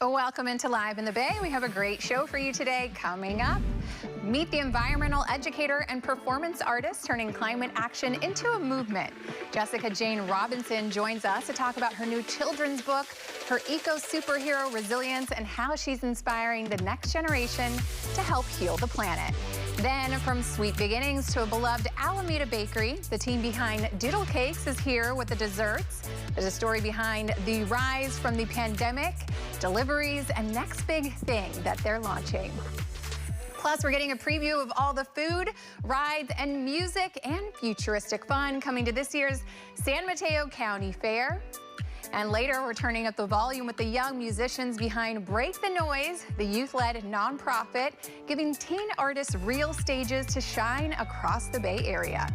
Welcome into Live in the Bay. We have a great show for you today. Coming up, meet the environmental educator and performance artist turning climate action into a movement. Jessica Jane Robinson joins us to talk about her new children's book, her eco-superhero resilience, and how she's inspiring the next generation to help heal the planet. Then, from sweet beginnings to a beloved Alameda bakery, the team behind Diddle Cakes is here with the desserts. There's a story behind the rise from the pandemic, deliveries, and next big thing that they're launching. Plus, we're getting a preview of all the food, rides, and music and futuristic fun coming to this year's San Mateo County Fair. And later, we're turning up the volume with the young musicians behind Break the Noise, the youth-led nonprofit, giving teen artists real stages to shine across the Bay Area.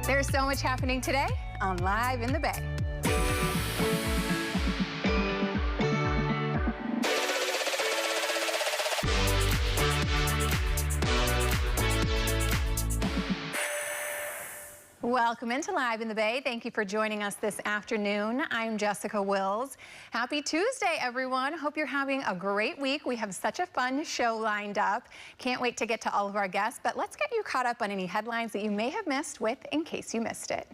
There's so much happening today on Live in the Bay. Welcome into Live in the Bay. Thank you for joining us this afternoon. I'm Jessica Wills. Happy Tuesday, everyone. Hope you're having a great week. We have such a fun show lined up. Can't wait to get to all of our guests, but let's get you caught up on any headlines that you may have missed with In Case You Missed It.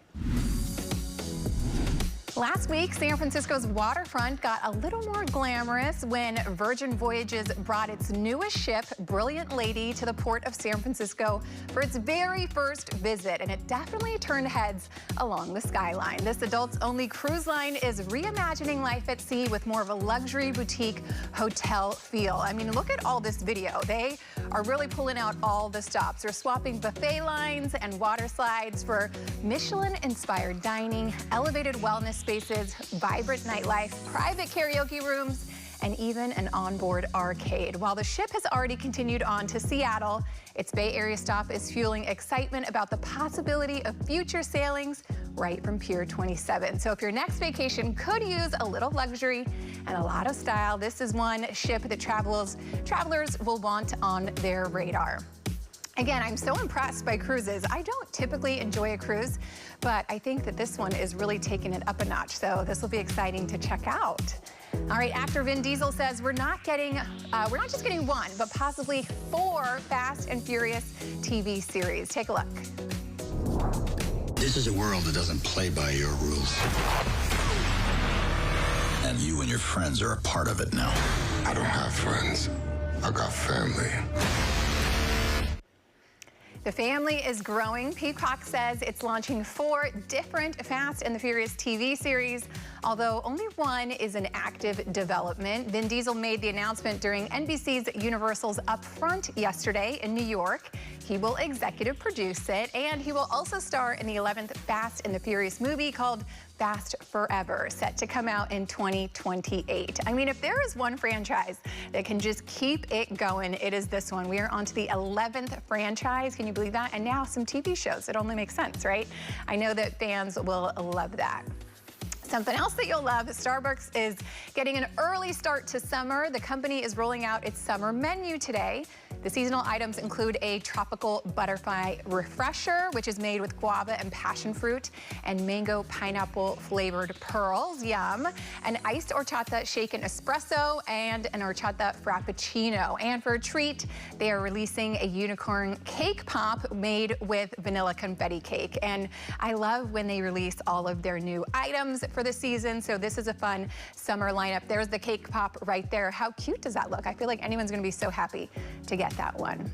Last week, San Francisco's waterfront got a little more glamorous when Virgin Voyages brought its newest ship, Brilliant Lady, to the port of San Francisco for its very first visit, and it definitely turned heads along the skyline. This adults-only cruise line is reimagining life at sea with more of a luxury boutique hotel feel. I mean, look at all this video. They are really pulling out all the stops. They're swapping buffet lines and water slides for Michelin-inspired dining, elevated wellness spaces, vibrant nightlife, private karaoke rooms, and even an onboard arcade. While the ship has already continued on to Seattle, its Bay Area stop is fueling excitement about the possibility of future sailings right from Pier 27. So if your next vacation could use a little luxury and a lot of style, this is one ship that travelers will want on their radar. Again, I'm so impressed by cruises. I don't typically enjoy a cruise, but I think that this one is really taking it up a notch. So this will be exciting to check out. All right, actor Vin Diesel says we're not just getting one, but possibly 4 Fast and Furious TV series. Take a look. This is a world that doesn't play by your rules. And you and your friends are a part of it now. I don't have friends. I got family. The family is growing. Peacock says it's launching 4 different Fast and the Furious TV series, although only one is in active development. Vin Diesel made the announcement during NBC's Universal's Upfront yesterday in New York. He will executive produce it, and he will also star in the 11th Fast and the Furious movie called Fast Forever, set to come out in 2028. I mean, if there is one franchise that can just keep it going, it is this one. We are on to the 11th franchise. Can you believe that? And now some TV shows. It only makes sense, right? I know that fans will love that. Something else that you'll love, Starbucks is getting an early start to summer. The company is rolling out its summer menu today. The seasonal items include a tropical butterfly refresher, which is made with guava and passion fruit and mango pineapple flavored pearls, yum, an iced horchata shaken espresso, and an horchata frappuccino. And for a treat, they are releasing a unicorn cake pop made with vanilla confetti cake. And I love when they release all of their new items for the season, so this is a fun summer lineup. There's the cake pop right there. How cute does that look? I feel like anyone's gonna be so happy to get that one.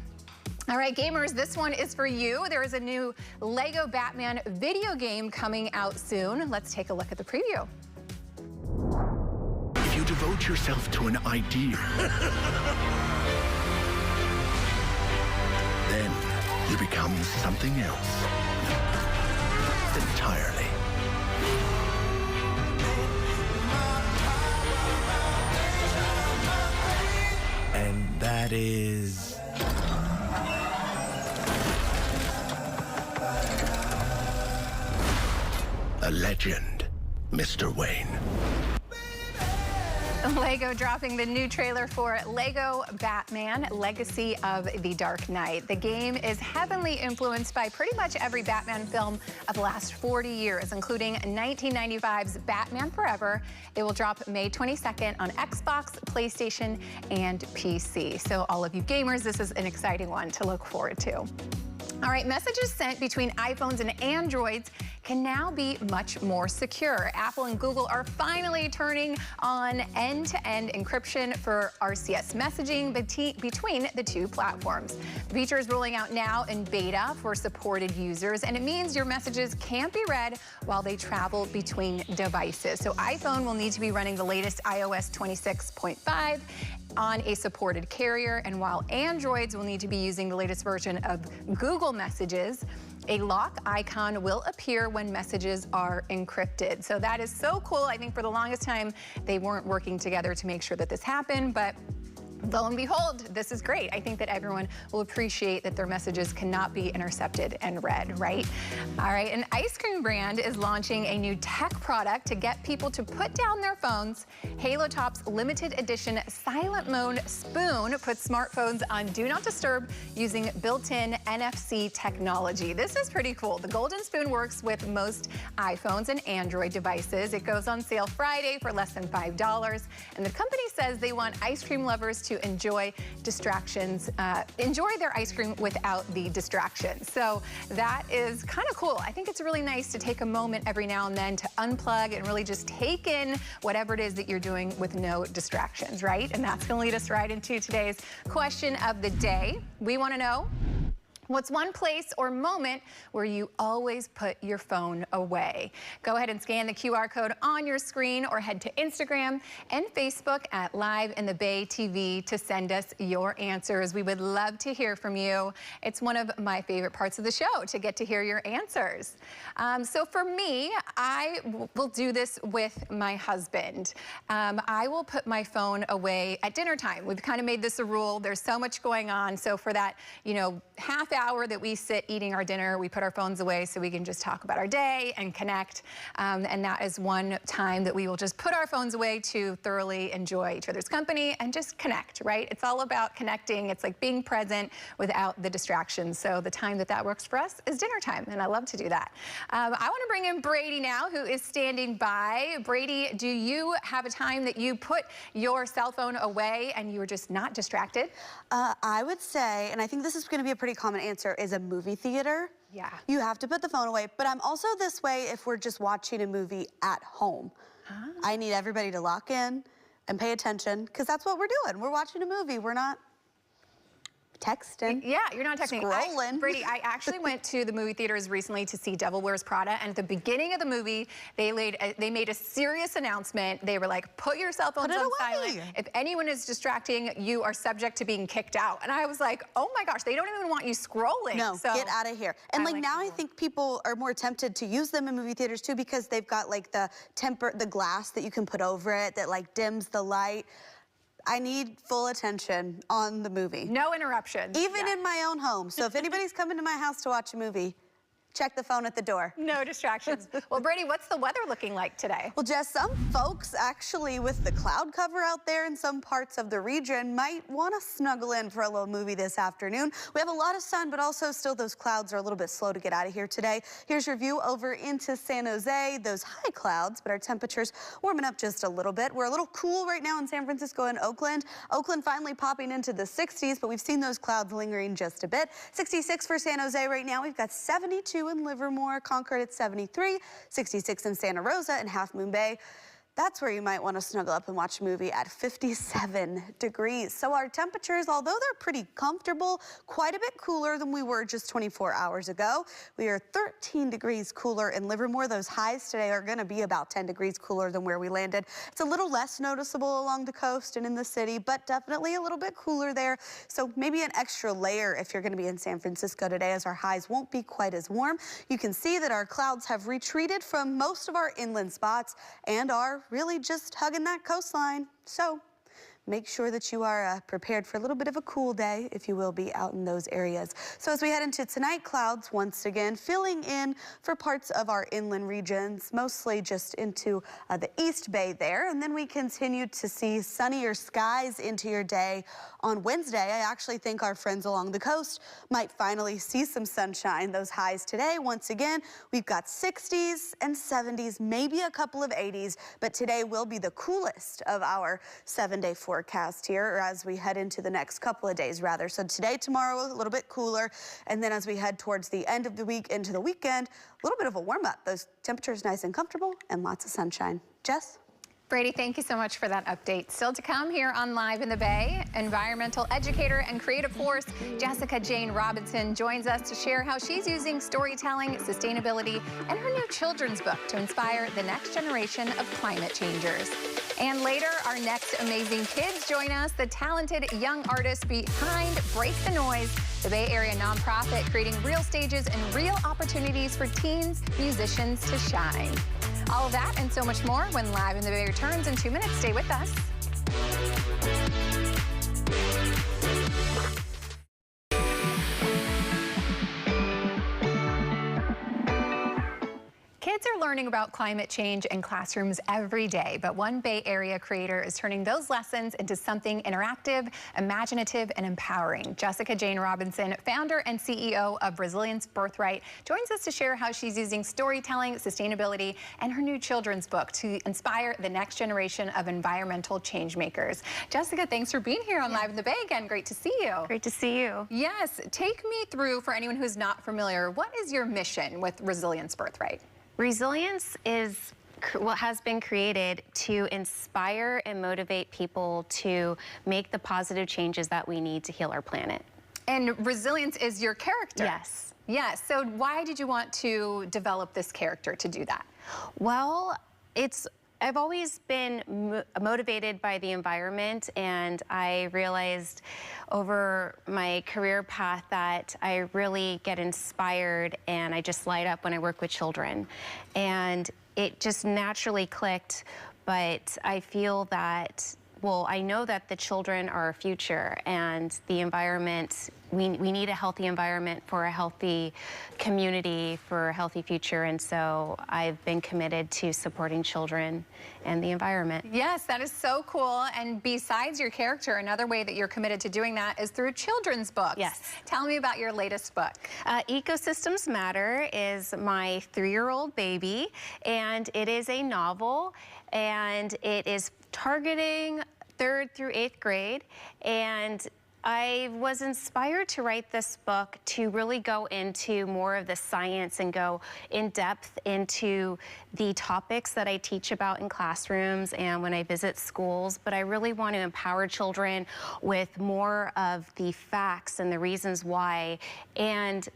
All right, gamers, this one is for you. There is a new Lego Batman video game coming out soon. Let's take a look at the preview. If you devote yourself to an idea, then you become something else entirely. And that is... a legend, Mr. Wayne. Lego dropping the new trailer for Lego Batman: Legacy of the Dark Knight. The game is heavily influenced by pretty much every Batman film of the last 40 years, including 1995's Batman Forever. It will drop May 22nd on Xbox, PlayStation, and PC. So all of you gamers, this is an exciting one to look forward to. All right, messages sent between iPhones and Androids can now be much more secure. Apple and Google are finally turning on end-to-end encryption for RCS messaging between the two platforms. The feature is rolling out now in beta for supported users, and it means your messages can't be read while they travel between devices. So iPhone will need to be running the latest iOS 26.5 on a supported carrier, and while Androids will need to be using the latest version of Google Messages, a lock icon will appear when messages are encrypted. So that is so cool. I think for the longest time, they weren't working together to make sure that this happened, but lo and behold, this is great. I think that everyone will appreciate that their messages cannot be intercepted and read, right? All right, an ice cream brand is launching a new tech product to get people to put down their phones. Halo Top's limited edition silent mode spoon puts smartphones on Do Not Disturb using built-in NFC technology. This is pretty cool. The golden spoon works with most iPhones and Android devices. It goes on sale Friday for less than $5, and the company says they want ice cream lovers to enjoy distractions, enjoy their ice cream without the distractions. So that is kind of cool. I think it's really nice to take a moment every now and then to unplug and really just take in whatever it is that you're doing with no distractions, right? And that's going to lead us right into today's question of the day. We want to know, what's one place or moment where you always put your phone away? Go ahead and scan the QR code on your screen or head to Instagram and Facebook at Live in the Bay TV to send us your answers. We would love to hear from you. It's one of my favorite parts of the show to get to hear your answers. So for me, I will do this with my husband. I will put my phone away at dinner time. We've kind of made this a rule. There's so much going on. So for that, half hour that we sit eating our dinner, we put our phones away so we can just talk about our day and connect. And that is one time that we will just put our phones away to thoroughly enjoy each other's company and just connect, right? It's all about connecting. It's like being present without the distractions. So the time that works for us is dinner time, and I love to do that. I want to bring in Brady now, who is standing by. Brady, do you have a time that you put your cell phone away and you were just not distracted? I would say, and I think this is going to be a pretty common answer, is a movie theater. Yeah. You have to put the phone away, but I'm also this way if we're just watching a movie at home. I need everybody to lock in and pay attention, because that's what we're doing. We're watching a movie. We're not texting. Yeah, you're not texting. Scrolling. Brady, I actually went to the movie theaters recently to see Devil Wears Prada, and at the beginning of the movie, they made a serious announcement. They were like, put your cell phones on silent. If anyone is distracting, you are subject to being kicked out. And I was like, oh my gosh, they don't even want you scrolling. No, so get out of here. And now I think people are more tempted to use them in movie theaters too, because they've got like the glass that you can put over it that like dims the light. I need full attention on the movie. No interruptions. Even in my own home. So if anybody's coming to my house to watch a movie, check the phone at the door. No distractions. Well, Brady, what's the weather looking like today? Well, Jess, some folks actually with the cloud cover out there in some parts of the region might want to snuggle in for a little movie this afternoon. We have a lot of sun, but also still those clouds are a little bit slow to get out of here today. Here's your view over into San Jose. Those high clouds, but our temperatures warming up just a little bit. We're a little cool right now in San Francisco and Oakland. Oakland finally popping into the 60s, but we've seen those clouds lingering just a bit. 66 for San Jose right now. We've got 72 in Livermore, Concord at 73, 66 in Santa Rosa and Half Moon Bay. That's where you might want to snuggle up and watch a movie at 57 degrees. So our temperatures, although they're pretty comfortable, quite a bit cooler than we were just 24 hours ago. We are 13 degrees cooler in Livermore. Those highs today are going to be about 10 degrees cooler than where we landed. It's a little less noticeable along the coast and in the city, but definitely a little bit cooler there. So maybe an extra layer if you're going to be in San Francisco today, as our highs won't be quite as warm. You can see that our clouds have retreated from most of our inland spots and are really just hugging that coastline. So make sure that you are prepared for a little bit of a cool day if you will be out in those areas. So as we head into tonight, clouds once again filling in for parts of our inland regions, mostly just into the East Bay there. And then we continue to see sunnier skies into your day on Wednesday. I actually think our friends along the coast might finally see some sunshine. Those highs today, once again, we've got 60s and 70s, maybe a couple of 80s, but today will be the coolest of our 7-day forecast here, or as we head into the next couple of days rather. So today, tomorrow, a little bit cooler, and then as we head towards the end of the week into the weekend, a little bit of a warm up. Those temperatures nice and comfortable and lots of sunshine. Jess? Brady, thank you so much for that update. Still to come here on Live in the Bay, environmental educator and creative force Jessica Jane Robinson joins us to share how she's using storytelling, sustainability, and her new children's book to inspire the next generation of climate changers. And later, our next amazing kids join us, the talented young artists behind Break the Noise, the Bay Area nonprofit creating real stages and real opportunities for teens, musicians to shine. All of that and so much more when Live in the Bay returns in 2 minutes. Stay with us. Kids are learning about climate change in classrooms every day, but one Bay Area creator is turning those lessons into something interactive, imaginative, and empowering. Jessica Jane Robinson, founder and CEO of Resilience Birthright, joins us to share how she's using storytelling, sustainability, and her new children's book to inspire the next generation of environmental change makers. Jessica, thanks for being here on Live in the Bay again. Great to see you. Great to see you. Yes, take me through, for anyone who's not familiar, what is your mission with Resilience Birthright? Resilience is what has been created to inspire and motivate people to make the positive changes that we need to heal our planet. And resilience is your character. Yes. Yes. So why did you want to develop this character to do that? Well, I've always been motivated by the environment, and I realized over my career path that I really get inspired and I just light up when I work with children. And it just naturally clicked, but I feel that, well, I know that the children are our future, and the environment, we need a healthy environment for a healthy community, for a healthy future, and so I've been committed to supporting children and the environment. Yes, that is so cool. And besides your character, another way that you're committed to doing that is through children's books. Yes. Tell me about your latest book. Ecosystems Matter is my 3-year-old baby, and it is a novel, and it is targeting 3rd through 8th grade, and I was inspired to write this book to really go into more of the science and go in depth into the topics that I teach about in classrooms and when I visit schools, but I really want to empower children with more of the facts and the reasons why, and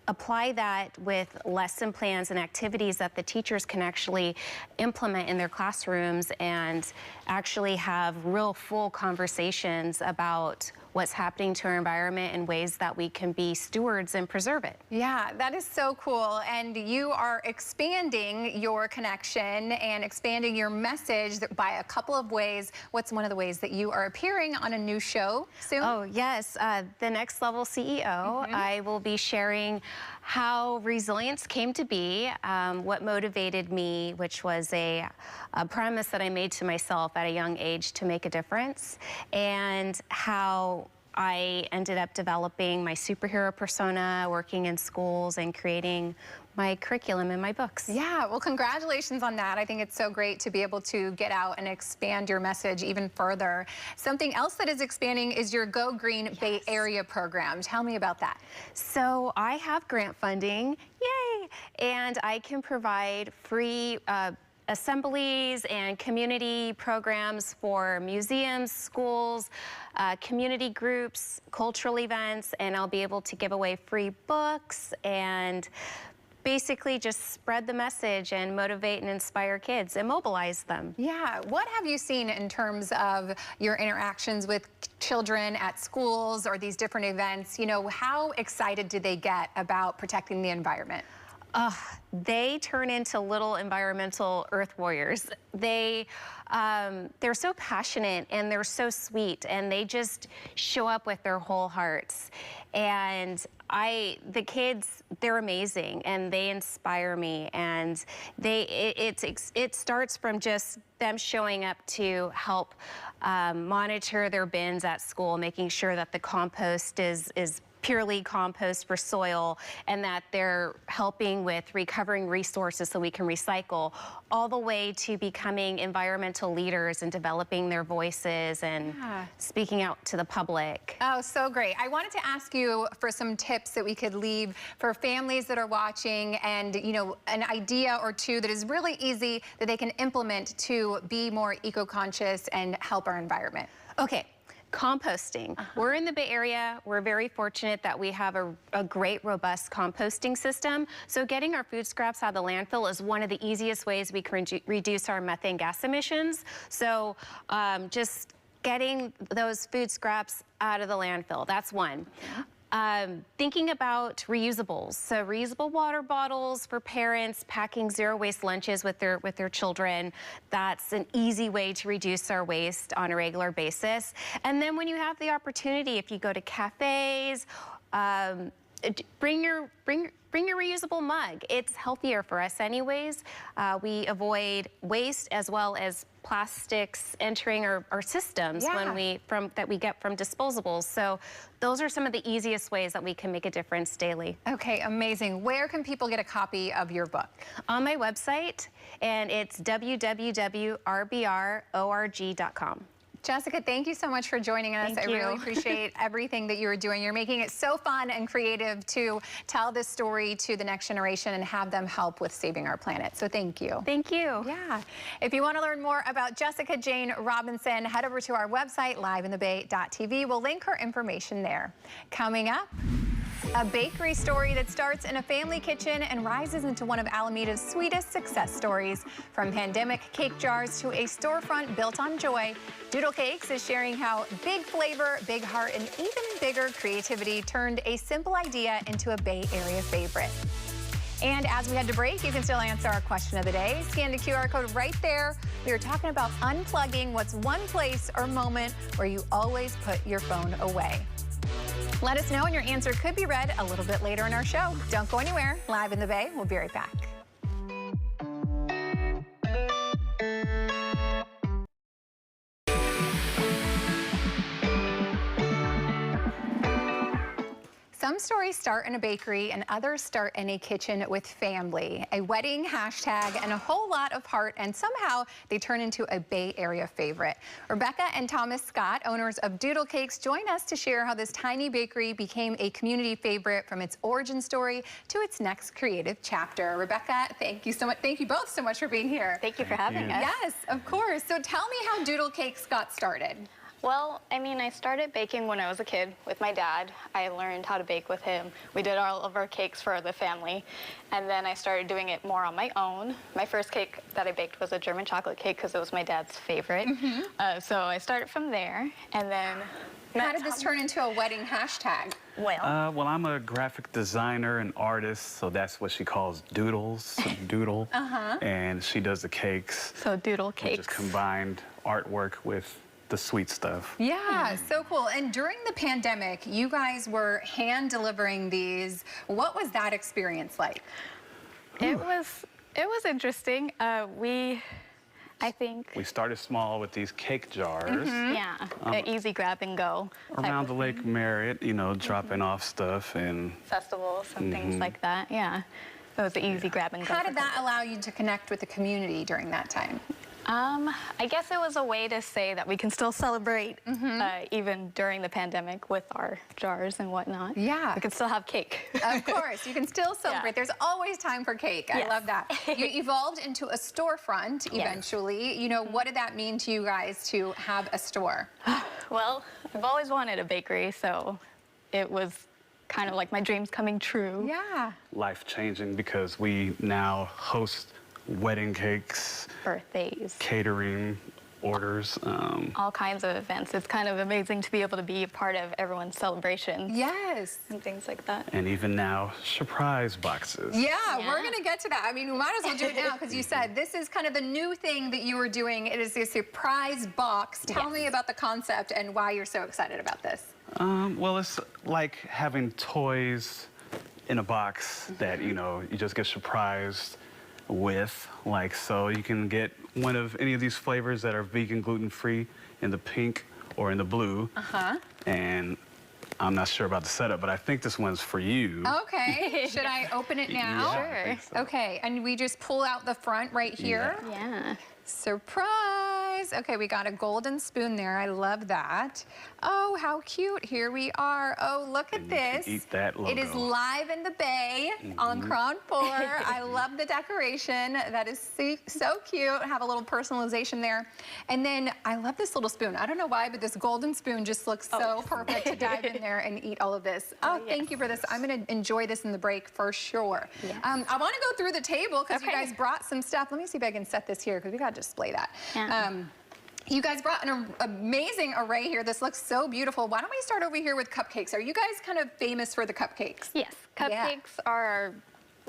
apply that with lesson plans and activities that the teachers can actually implement in their classrooms and actually have real full conversations about what's happening to our environment and ways that we can be stewards and preserve it. Yeah, that is so cool. And you are expanding your connection and expanding your message by a couple of ways. What's one of the ways that you are appearing on a new show soon? Oh, yes. The Next Level CEO. I will be sharing how resilience came to be, what motivated me, which was a promise that I made to myself at a young age to make a difference, and how I ended up developing my superhero persona, working in schools, and creating my curriculum in my books. Yeah, well, congratulations on that. I think it's so great to be able to get out and expand your message even further. Something else that is expanding is your Go Green Bay Area program. Tell me about that. So I have grant funding, yay, and I can provide free assemblies and community programs for museums, schools, community groups, cultural events, and I'll be able to give away free books and basically just spread the message and motivate and inspire kids and mobilize them. Yeah, what have you seen in terms of your interactions with children at schools or these different events? You know, how excited do they get about protecting the environment? They turn into little environmental earth warriors. They're so passionate and they're so sweet and they just show up with their whole hearts. And the kids, they're amazing and they inspire me. And it starts from just them showing up to help monitor their bins at school, making sure that the compost is purely compost for soil, and that they're helping with recovering resources so we can recycle, all the way to becoming environmental leaders and developing their voices and speaking out to the public. Oh, so great. I wanted to ask you for some tips that we could leave for families that are watching, and an idea or two that is really easy that they can implement to be more eco-conscious and help our environment. Okay. Composting. We're in the Bay Area. We're very fortunate that we have a great, robust composting system. So getting our food scraps out of the landfill is one of the easiest ways we can reduce our methane gas emissions. So just getting those food scraps out of the landfill, that's one. Thinking about reusables, so reusable water bottles for parents, packing zero waste lunches with their children. That's an easy way to reduce our waste on a regular basis. And then when you have the opportunity, if you go to cafes, bring your reusable mug. It's healthier for us anyways. We avoid waste as well as plastics entering our systems that we get from disposables. So those are some of the easiest ways that we can make a difference daily. Okay, amazing. Where can people get a copy of your book? On my website, and it's www.rbrorg.com. Jessica, thank you so much for joining us. Thank I you. really appreciate everything that you are doing. You're making it so fun and creative to tell this story to the next generation and have them help with saving our planet. So thank you. Thank you. Yeah. If you want to learn more about Jessica Jane Robinson, head over to our website, liveinthebay.tv. We'll link her information there. Coming up, a bakery story that starts in a family kitchen and rises into one of Alameda's sweetest success stories. From pandemic cake jars to a storefront built on joy, Doodle Cakes is sharing how big flavor, big heart, and even bigger creativity turned a simple idea into a Bay Area favorite. And as we head to break, you can still answer our question of the day. Scan the QR code right there. We are talking about unplugging. What's one place or moment where you always put your phone away? Let us know, and your answer could be read a little bit later in our show. Don't go anywhere. Live in the Bay. We'll be right back. Some stories start in a bakery and others start in a kitchen with family, a wedding, hashtag, and a whole lot of heart, and somehow they turn into a Bay Area favorite. Rebecca and Thomas Scott, owners of Doodle Cakes, join us to share how this tiny bakery became a community favorite, from its origin story to its next creative chapter. Rebecca, thank you so much. Thank you both so much for being here. Thank you for having us. Yes, of course. So tell me how Doodle Cakes got started. Well, I mean, I started baking when I was a kid with my dad. I learned how to bake with him. We did all of our cakes for the family. And then I started doing it more on my own. My first cake that I baked was a German chocolate cake because it was my dad's favorite. So I started from there. And then... How did this turn into a wedding hashtag? Well, I'm a graphic designer and artist, so that's what she calls doodles, so doodle. And she does the cakes. so Doodle We Cakes. just combined artwork with the sweet stuff. Yeah, so cool. And during the pandemic, you guys were hand delivering these. What was that experience like? It was interesting. I think... We started small with these cake jars Yeah, the easy grab and go. type around of the Lake Merritt, you know, dropping off stuff and festivals and things like that, yeah. It was the easy grab and go. How for did that allow you to connect with the community during that time? I guess it was a way to say that we can still celebrate even during the pandemic with our jars and whatnot. Yeah. We can still have cake. Of course, you can still celebrate. Yeah. There's always time for cake. I Yes. love that. You evolved into a storefront eventually. You know, what did that mean to you guys to have a store? Well, I've always wanted a bakery, so it was kind of like my dreams coming true. Yeah. life-changing because we now host wedding cakes, Birthdays. catering, orders. All kinds of events. It's kind of amazing to be able to be a part of everyone's celebration. Yes. And things like that. And even now, surprise boxes. Yeah, we're going to get to that. I mean, we might as well do it now because you said this is kind of the new thing that you were doing. It is a surprise box. Tell me about the concept and why you're so excited about this. Well, it's like having toys in a box that, you know, you just get surprised with. Like, so you can get one of any of these flavors that are vegan, gluten-free in the pink or in the blue. And I'm not sure about the setup, but I think this one's for you. Okay. Should I open it now? Yeah, I think so. Okay, and we just pull out the front right here. Yeah. Surprise! Okay, we got a golden spoon there. I love that. Oh, how cute. Here we are. Oh, look at And this. you can eat that logo. It is live in the Bay on KRON4. I love the decoration. That is so cute. Have a little personalization there. And then I love this little spoon. I don't know why, but this golden spoon just looks so perfect to dive in there and eat all of this. Oh, thank you for this. I'm going to enjoy this in the break for sure. Yes. I want to go through the table because you guys brought some stuff. Let me see if I can set this here because we got to display that. You guys brought an amazing array here. This looks so beautiful. Why don't we start over here with cupcakes? Are you guys kind of famous for the cupcakes? Yes. Cupcakes are our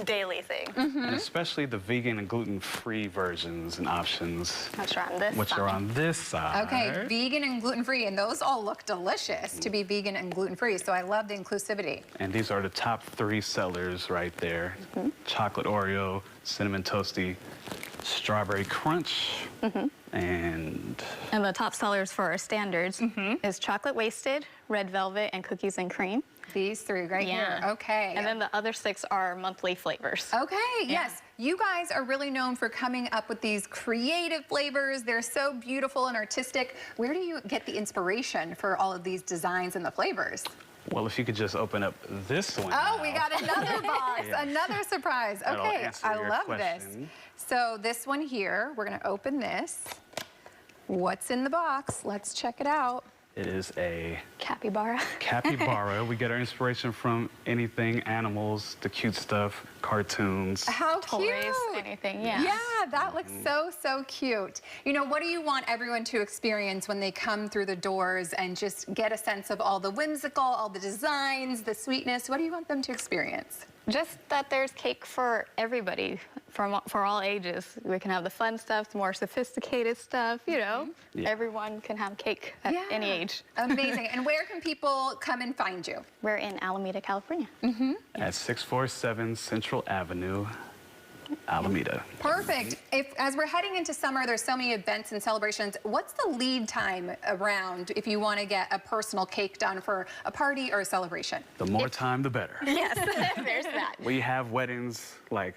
daily thing. And especially the vegan and gluten-free versions and options. Which are on this Which side. are on this side. Okay, vegan and gluten-free, and those all look delicious to be vegan and gluten-free, so I love the inclusivity. And these are the top 3 sellers right there. Chocolate Oreo, Cinnamon Toasty, Strawberry Crunch, and the top sellers for our standards is Chocolate Wasted, Red Velvet, and Cookies and Cream. These 3 right here, okay. And then the other 6 are monthly flavors. Okay, yes. You guys are really known for coming up with these creative flavors. They're so beautiful and artistic. Where do you get the inspiration for all of these designs and the flavors? well, if you could just open up this one. Oh, now. we got another box, another surprise. That'll Okay, answer I your love this. question. So this one here, we're gonna open this. What's in the box? Let's check it out. It is a Capybara. capybara. We get our inspiration from anything, animals, the cute stuff, cartoons. How Toys, cute. anything, yeah. Yeah, that looks so, so cute. You know, what do you want everyone to experience when they come through the doors and just get a sense of all the whimsical, all the designs, the sweetness? What do you want them to experience? Just that there's cake for everybody, for all ages. We can have the fun stuff, the more sophisticated stuff, you know. Yeah. Everyone can have cake at any age. Amazing. And where can people come and find you? We're in Alameda, California. At 647 Central Avenue, Alameda. Perfect. As we're heading into summer, there's so many events and celebrations. What's the lead time around if you want to get a personal cake done for a party or a celebration? The more time, the better. Yes, there's that. We have weddings, like,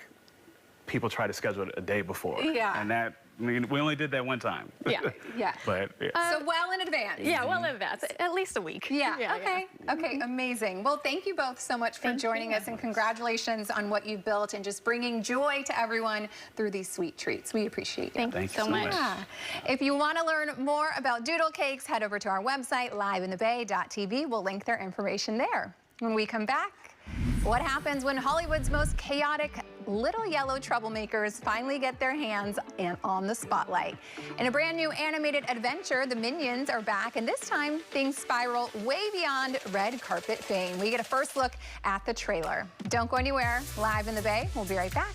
people try to schedule it a day before. Yeah. And that, I mean, we only did that one time. Yeah. Yeah. But, yeah. So well in advance. Yeah, well in advance, at least a week. Yeah, okay, okay, amazing. Well, thank you both so much for joining us, and congratulations on what you've built and just bringing joy to everyone through these sweet treats. We appreciate you. Thank you Thank you so so much. much. Yeah. If you want to learn more about doodle cakes, head over to our website, liveinthebay.tv. We'll link their information there. When we come back, what happens when Hollywood's most chaotic little yellow troublemakers finally get their hands on the spotlight? In a brand new animated adventure, the Minions are back, and this time things spiral way beyond red carpet fame. We get a first look at the trailer. Don't go anywhere. Live in the Bay. We'll be right back.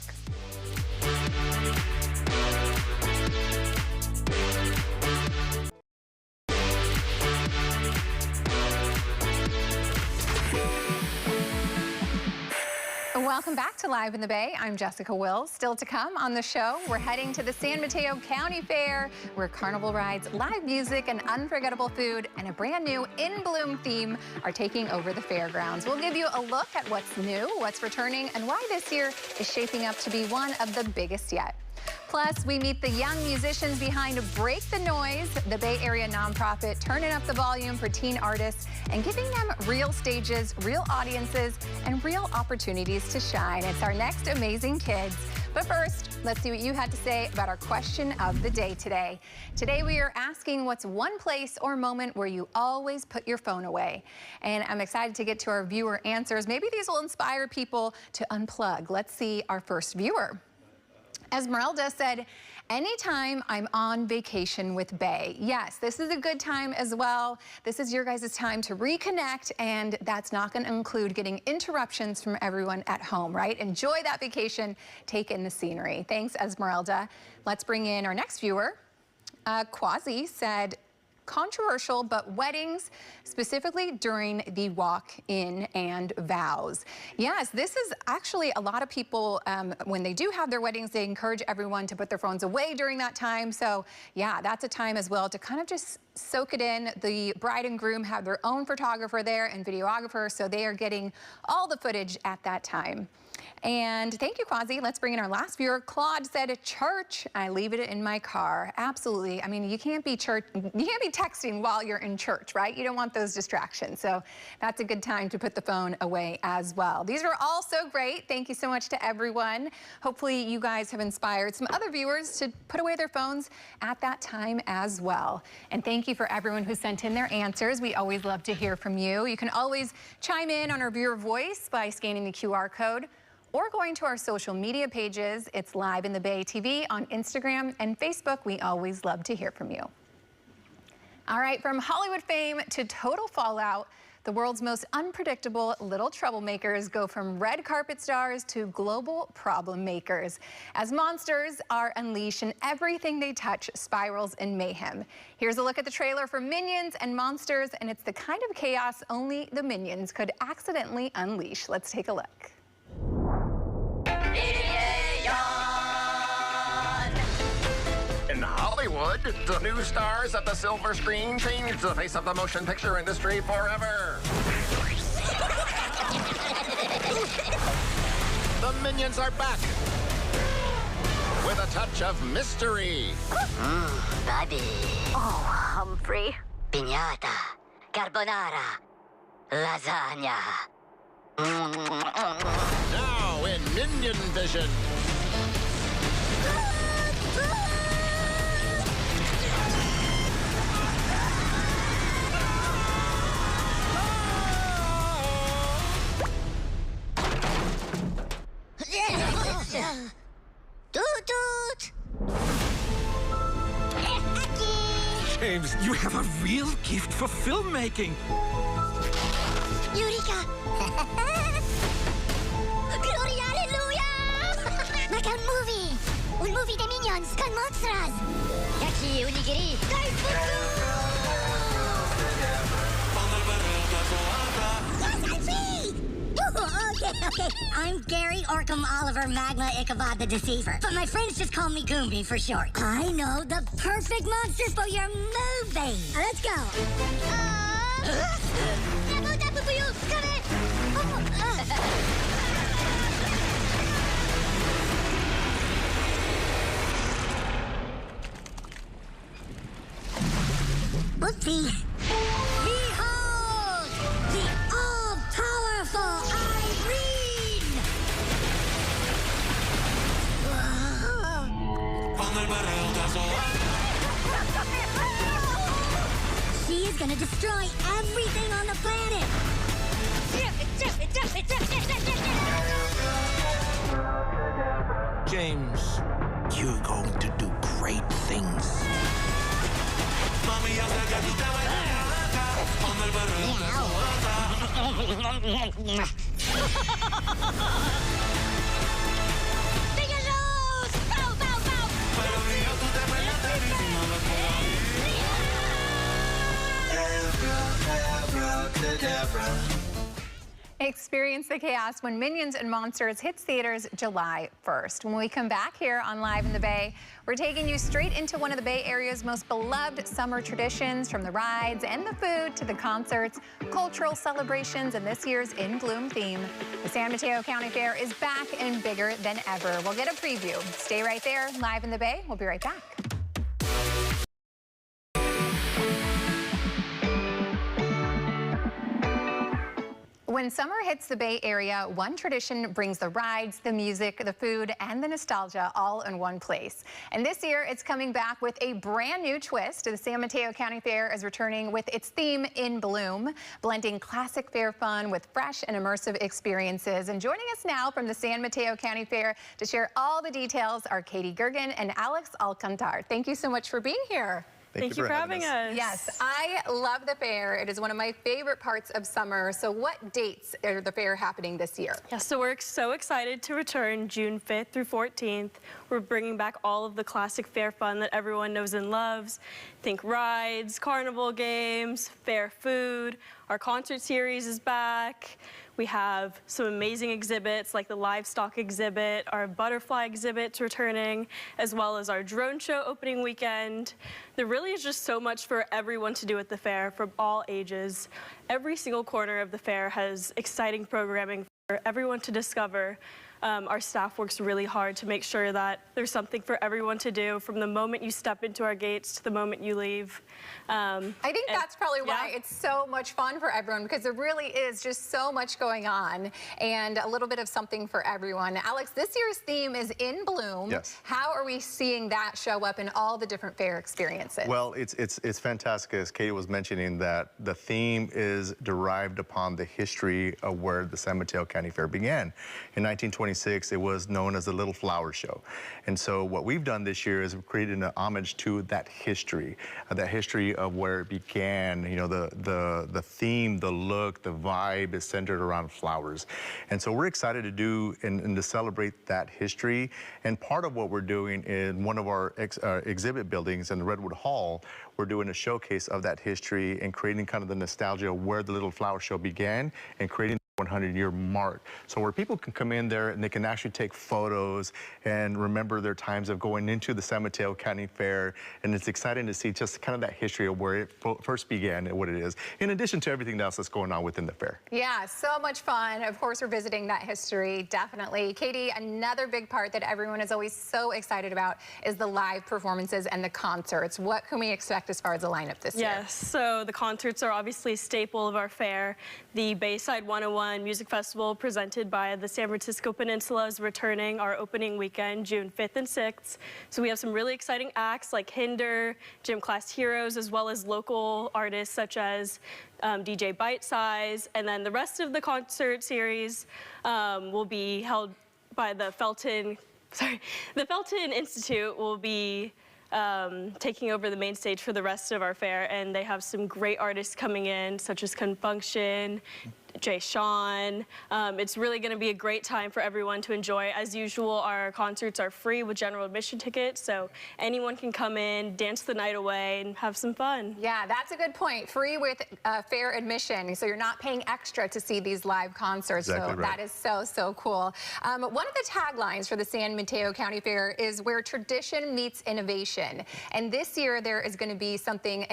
Welcome back to Live in the Bay. I'm Jessica Wills. Still to come on the show, we're heading to the San Mateo County Fair, where carnival rides, live music, and unforgettable food, and a brand new In Bloom theme are taking over the fairgrounds. We'll give you a look at what's new, what's returning, and why this year is shaping up to be one of the biggest yet. Plus, we meet the young musicians behind Break the Noise, the Bay Area nonprofit turning up the volume for teen artists and giving them real stages, real audiences, and real opportunities to shine. It's our next Amazing Kids. But first, let's see what you had to say about our question of the day today. Today, we are asking what's one place or moment where you always put your phone away. And I'm excited to get to our viewer answers. Maybe these will inspire people to unplug. Let's see our first viewer. Esmeralda said, anytime I'm on vacation with Bae. Yes, this is a good time as well. This is your guys' time to reconnect, and that's not going to include getting interruptions from everyone at home, right? Enjoy that vacation. Take in the scenery. Thanks, Esmeralda. Let's bring in our next viewer. Quasi said, controversial, but weddings, specifically during the walk-in and vows. Yes, this is actually a lot of people, when they do have their weddings, they encourage everyone to put their phones away during that time. So yeah, that's a time as well to kind of just soak it in. The bride and groom have their own photographer there and videographer, so they are getting all the footage at that time. And thank you, Quasi. Let's bring in our last viewer. Claude said, at church, I leave it in my car. Absolutely. I mean, you can't be texting while you're in church, right? You don't want those distractions. So that's a good time to put the phone away as well. These were all so great. Thank you so much to everyone. Hopefully you guys have inspired some other viewers to put away their phones at that time as well. And thank you for everyone who sent in their answers. We always love to hear from you. You can always chime in on our viewer voice by scanning the QR code or going to our social media pages. It's Live in the Bay TV on Instagram and Facebook. We always love to hear from you. All right, from Hollywood fame to total fallout, the world's most unpredictable little troublemakers go from red carpet stars to global problem makers, as monsters are unleashed and everything they touch spirals in mayhem. Here's a look at the trailer for Minions and Monsters, and it's the kind of chaos only the Minions could accidentally unleash. Let's take a look. In Hollywood, the new stars at the silver screen changed the face of the motion picture industry forever. The Minions are back with a touch of mystery. Baby. Oh, Humphrey. Piñata. Carbonara. Lasagna. Now in Minion Vision. Toot toot! James, you have a real gift for filmmaking. Eureka! Gloria, aleluya! Like a movie! Un movie de Minions con monstras! Yachi, onigiri, Okay. I'm Gary Orkham Oliver Magma Ichabod the Deceiver, but my friends just call me Goombie for short. I know the perfect monsters for your movie. Let's go. Whoopsie. Behold, the all-powerful Irene! She is gonna destroy everything on the planet! James, you're going to do great things. Experience the chaos when Minions and Monsters hits theaters July 1st. When we come back here on Live in the Bay, we're taking you straight into one of the Bay Area's most beloved summer traditions, from the rides and the food to the concerts, cultural celebrations, and this year's In Bloom theme. The San Mateo County Fair is back and bigger than ever. We'll get a preview. Stay right there. Live in the Bay. We'll be right back. When summer hits the Bay Area, one tradition brings the rides, the music, the food, and the nostalgia all in one place. And this year, it's coming back with a brand new twist. The San Mateo County Fair is returning with its theme In Bloom, blending classic fair fun with fresh and immersive experiences. And joining us now from the San Mateo County Fair to share all the details are Katie Gergen and Alex Alcantar. Thank you so much for being here. Thank you for having us. Yes, I love the fair. It is one of my favorite parts of summer. So what dates are the fair happening this year? Yeah, so we're so excited to return June 5th through 14th. We're bringing back all of the classic fair fun that everyone knows and loves. Think rides, carnival games, fair food. Our concert series is back. We have some amazing exhibits like the livestock exhibit, our butterfly exhibit's returning, as well as our drone show opening weekend. There really is just so much for everyone to do at the fair from all ages. Every single corner of the fair has exciting programming for everyone to discover. Our staff works really hard to make sure that there's something for everyone to do from the moment you step into our gates to the moment you leave. I think that's probably why it's so much fun for everyone, because there really is just so much going on and a little bit of something for everyone. Alex, this year's theme is In Bloom. Yes. How are we seeing that show up in all the different fair experiences? Well, it's fantastic, as Katie was mentioning, that the theme is derived upon the history of where the San Mateo County Fair began. In 1926, it was known as the Little Flower Show. And so what we've done this year is we've created an homage to that history of where it began. You know, the theme, the look, the vibe is centered around flowers. And so we're excited to do and to celebrate that history. And part of what we're doing in one of our exhibit buildings in the Redwood Hall, we're doing a showcase of that history and creating kind of the nostalgia of where the Little Flower Show began and creating 100-year mark. So where people can come in there and they can actually take photos and remember their times of going into the San Mateo County Fair. And it's exciting to see just kind of that history of where it first began and what it is, in addition to everything else that's going on within the fair. Yeah, so much fun. Of course, we're visiting that history, definitely. Katie, another big part that everyone is always so excited about is the live performances and the concerts. What can we expect as far as the lineup this year? Yes, so the concerts are obviously a staple of our fair. The Bayside 101 Music Festival presented by the San Francisco Peninsula is returning our opening weekend, June 5th and 6th. So we have some really exciting acts like Hinder, Gym Class Heroes, as well as local artists such as DJ Bite Size. And then the rest of the concert series will be held by the Felton Institute will be taking over the main stage for the rest of our fair, and they have some great artists coming in, such as Confunction, Jay Sean. It's really going to be a great time for everyone to enjoy. As usual, our concerts are free with general admission tickets, so anyone can come in, dance the night away, and have some fun. Yeah, that's a good point. Free with fair admission, so you're not paying extra to see these live concerts. Exactly so right. That is so cool. One of the taglines for the San Mateo County Fair is where tradition meets innovation. And this year there is going to be something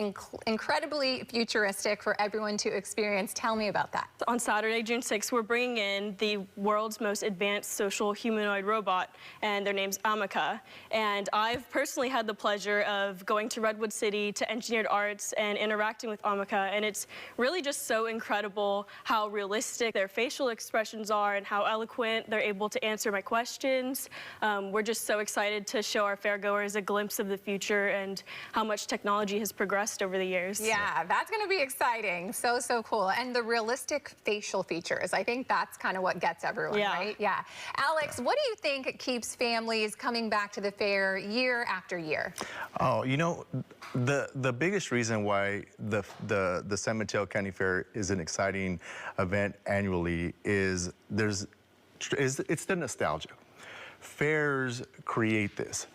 incredibly futuristic for everyone to experience. Tell me about that. On Saturday, June 6th, we're bringing in the world's most advanced social humanoid robot, and their name's Amica. And I've personally had the pleasure of going to Redwood City to Engineered Arts and interacting with Amica, and it's really just so incredible how realistic their facial expressions are and how eloquent they're able to answer my questions. We're just so excited to show our fairgoers a glimpse of the future and how much technology has progressed over the years. Yeah, that's going to be exciting. So cool. And the realistic facial features, I think that's kind of what gets everyone, right? Yeah. Alex, what do you think keeps families coming back to the fair year after year? Oh, you know, the biggest reason why the San Mateo County Fair is an exciting event annually is it's the nostalgia. Fairs create this.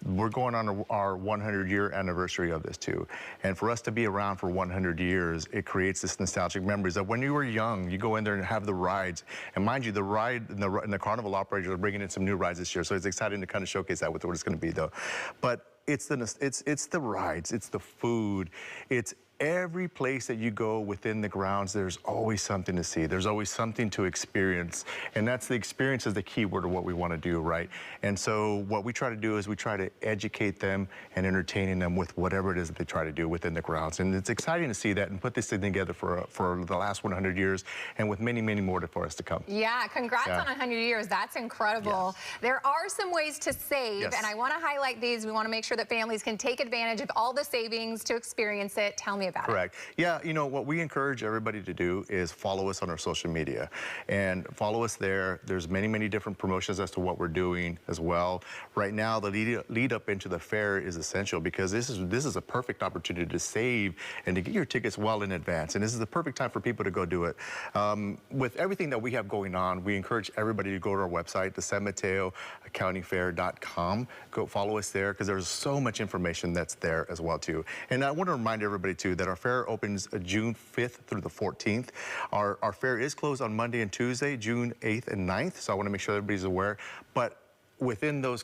We're going on our 100-year anniversary of this too. And for us to be around for 100 years, it creates this nostalgic memories of when you were young, you go in there and have the rides. And mind you, the ride and the carnival operators are bringing in some new rides this year. So it's exciting to kind of showcase that with what it's going to be though. But it's the rides, it's the food, it's every place that you go within the grounds, there's always something to see. There's always something to experience. And that's the experience is the key word of what we want to do, right? And so what we try to do is we try to educate them and entertaining them with whatever it is that they try to do within the grounds. And it's exciting to see that and put this thing together for the last 100 years and with many, many more for us to come. Yeah, congrats on 100 years. That's incredible. Yes. There are some ways to save, and I want to highlight these. We want to make sure that families can take advantage of all the savings to experience it. Tell me about it. Correct. Yeah, you know, what we encourage everybody to do is follow us on our social media and follow us there. There's many, many different promotions as to what we're doing as well. Right now, the lead up into the fair is essential because this is a perfect opportunity to save and to get your tickets well in advance. And this is the perfect time for people to go do it. With everything that we have going on, we encourage everybody to go to our website, the San Mateo County Fair.com. Go follow us there because there's so much information that's there as well too. And I want to remind everybody too that our fair opens June 5th through the 14th. Our fair is closed on Monday and Tuesday, June 8th and 9th. So I want to make sure everybody's aware. But within those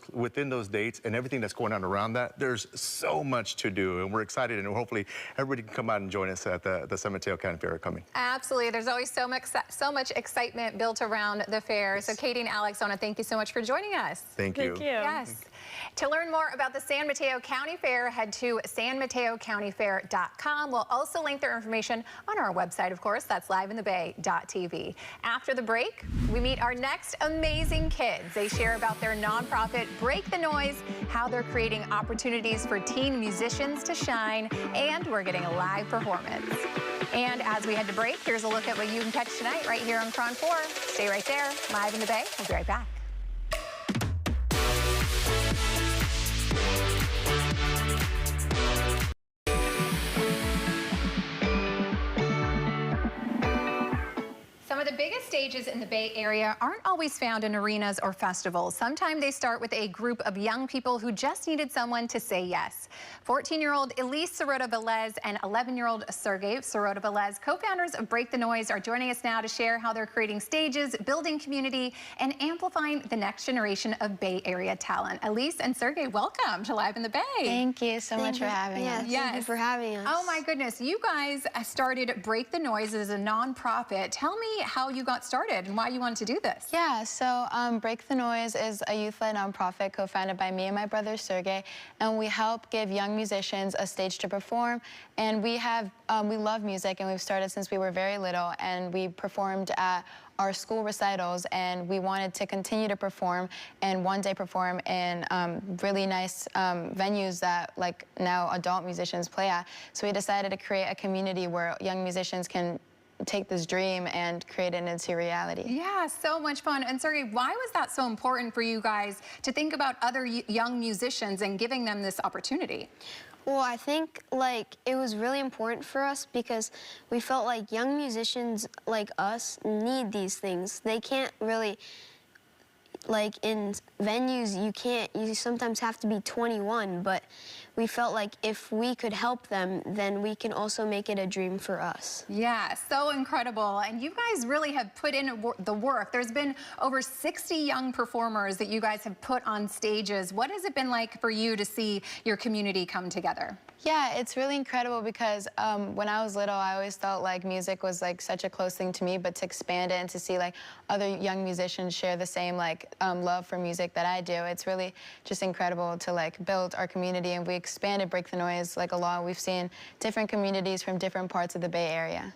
dates and everything that's going on around that, there's so much to do, and we're excited, and hopefully everybody can come out and join us at the San Mateo County Fair coming. Absolutely. There's always so much excitement built around the fair. So Katie and Alex, I want to thank you so much for joining us. Thank you. Thank you. Yes. To learn more about the San Mateo County Fair, head to sanmateocountyfair.com. We'll also link their information on our website, of course. That's liveinthebay.tv. After the break, we meet our next amazing kids. They share about their nonprofit Break the Noise, how they're creating opportunities for teen musicians to shine, and we're getting a live performance. And as we head to break, here's a look at what you can catch tonight right here on KRON4. Stay right there. Live in the Bay. We'll be right back. Some of the biggest stages in the Bay Area aren't always found in arenas or festivals. Sometimes they start with a group of young people who just needed someone to say yes. 14-year-old Elise Sirota-Velez and 11-year-old Sergey Sirota-Velez, co-founders of Break the Noise, are joining us now to share how they're creating stages, building community, and amplifying the next generation of Bay Area talent. Elise and Sergey, welcome to Live in the Bay. Thank you so much for having us. Yes. Thank you for having us. Oh my goodness, you guys started Break the Noise as a nonprofit. Tell me how you got started and why you wanted to do this. Yeah, so Break the Noise is a youth-led nonprofit co-founded by me and my brother Sergey, and we help give young musicians a stage to perform. And we love music, and we've started since we were very little, and we performed at our school recitals, and we wanted to continue to perform and one day perform in really nice venues that like now adult musicians play at. So we decided to create a community where young musicians can take this dream and create it into reality. Yeah, so much fun. And Sergey, why was that so important for you guys to think about other young musicians and giving them this opportunity? Well, I think like it was really important for us because we felt like young musicians like us need these things. They can't really, like in venues, you sometimes have to be 21, but we felt like if we could help them, then we can also make it a dream for us. Yeah, so incredible. And you guys really have put in the work. There's been over 60 young performers that you guys have put on stages. What has it been like for you to see your community come together? Yeah, it's really incredible because when I was little, I always felt like music was like such a close thing to me, but to expand it and to see like other young musicians share the same like love for music that I do, it's really just incredible to like build our community. And we expanded Break the Noise like a lot. We've seen different communities from different parts of the Bay Area.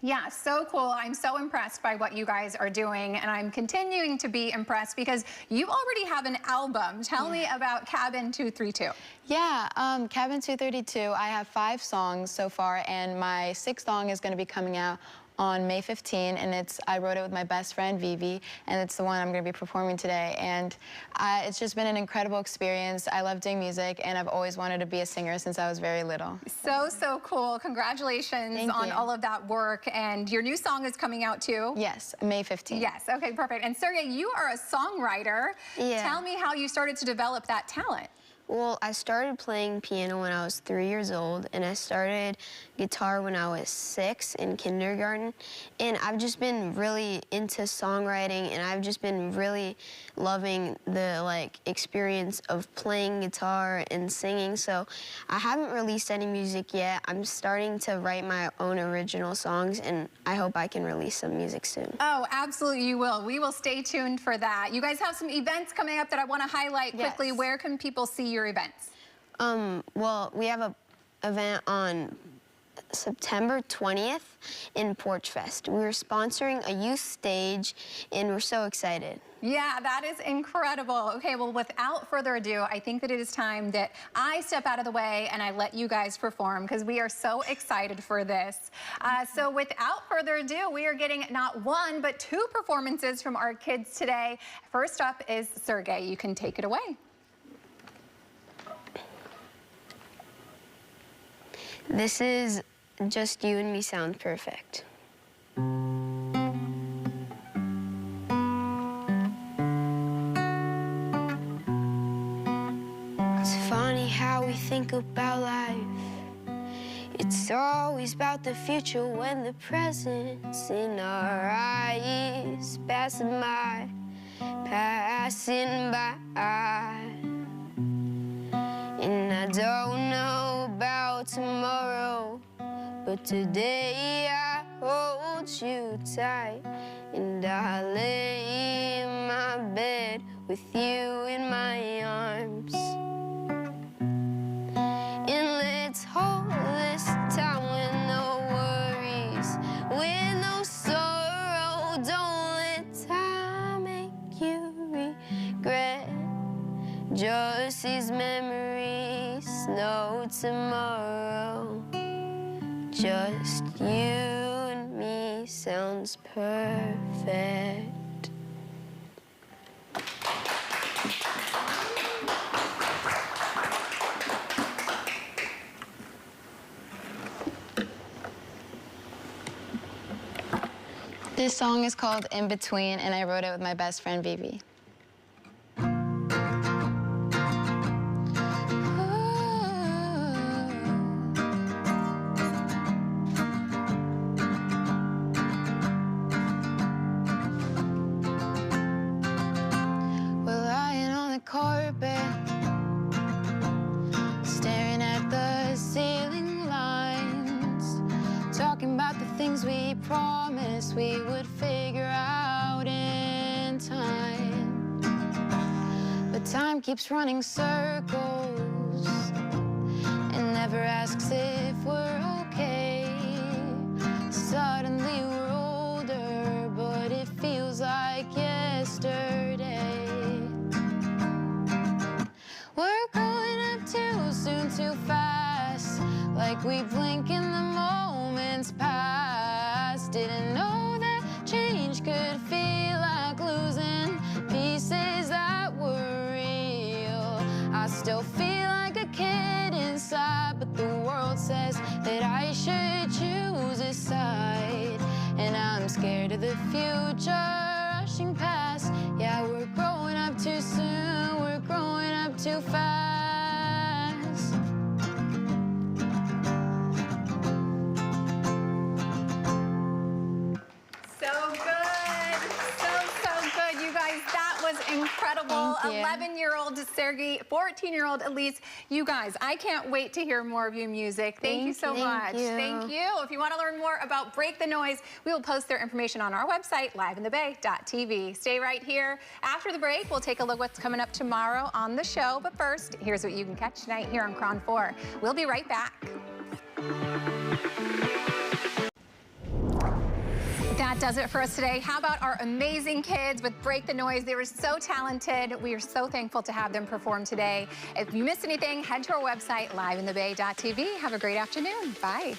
Yeah, so cool. I'm so impressed by what you guys are doing, and I'm continuing to be impressed because you already have an album. Tell me about Cabin 232. Yeah, Cabin 232, I have 5 songs so far, and my 6th song is going to be coming out on May 15, and I wrote it with my best friend Vivi, and it's the one I'm going to be performing today. And it's just been an incredible experience. I love doing music, and I've always wanted to be a singer since I was very little. So cool. Congratulations on all of that work. And your new song is coming out too? Yes, May 15th. Yes, okay, perfect. And Sergey, you are a songwriter. Yeah. Tell me how you started to develop that talent. Well, I started playing piano when I was 3 years old, and I started guitar when I was 6 in kindergarten. And I've just been really into songwriting, and I've just been really loving the experience of playing guitar and singing. So I haven't released any music yet. I'm starting to write my own original songs, and I hope I can release some music soon. Oh, absolutely you will. We will stay tuned for that. You guys have some events coming up that I want to highlight quickly. Yes. Where can people see your events? Well, we have an event on September 20th in Porch Fest. We're sponsoring a youth stage, and we're so excited. Yeah, that is incredible. Okay, well, without further ado, I think that it is time that I step out of the way and I let you guys perform because we are so excited for this. So without further ado, we are getting not one, but 2 performances from our kids today. First up is Sergey. You can take it away. This is Just You and Me Sound Perfect. It's funny how we think about life. It's always about the future when the present's in our eyes. Passing by, passing by. And I don't know about tomorrow, but today I hold you tight. And I lay in my bed with you in my arms. And let's hold this time with no worries, with no sorrow. Don't let time make you regret just these memories. No tomorrow, just you and me sounds perfect. This song is called In Between, and I wrote it with my best friend, Vivi. Carpet, staring at the ceiling lines, talking about the things we promised we would figure out in time. But time keeps running circles and never asks if we're okay. Suddenly we're older, but it feels like yesterday. We're growing up too soon, too fast, like we blink in the moments past. Didn't know that change could feel like losing pieces that were real. I still feel like a kid inside, but the world says that I should choose a side. And I'm scared of the future rushing past. Yeah, we're growing up too soon, we're growing up too fast. So good, so good, you guys. That was incredible. 11-year-old Sergey, 14-year-old Elise. You guys, I can't wait to hear more of your music. Thank you so much. Thank you. If you want to learn more about Break the Noise, we will post their information on our website, liveinthebay.tv. Stay right here. After the break, we'll take a look what's coming up tomorrow on the show. But first, here's what you can catch tonight here on KRON4. We'll be right back. That does it for us today. How about our amazing kids with Break the Noise? They were so talented. We are so thankful to have them perform today. If you missed anything, head to our website, liveinthebay.tv. Have a great afternoon. Bye.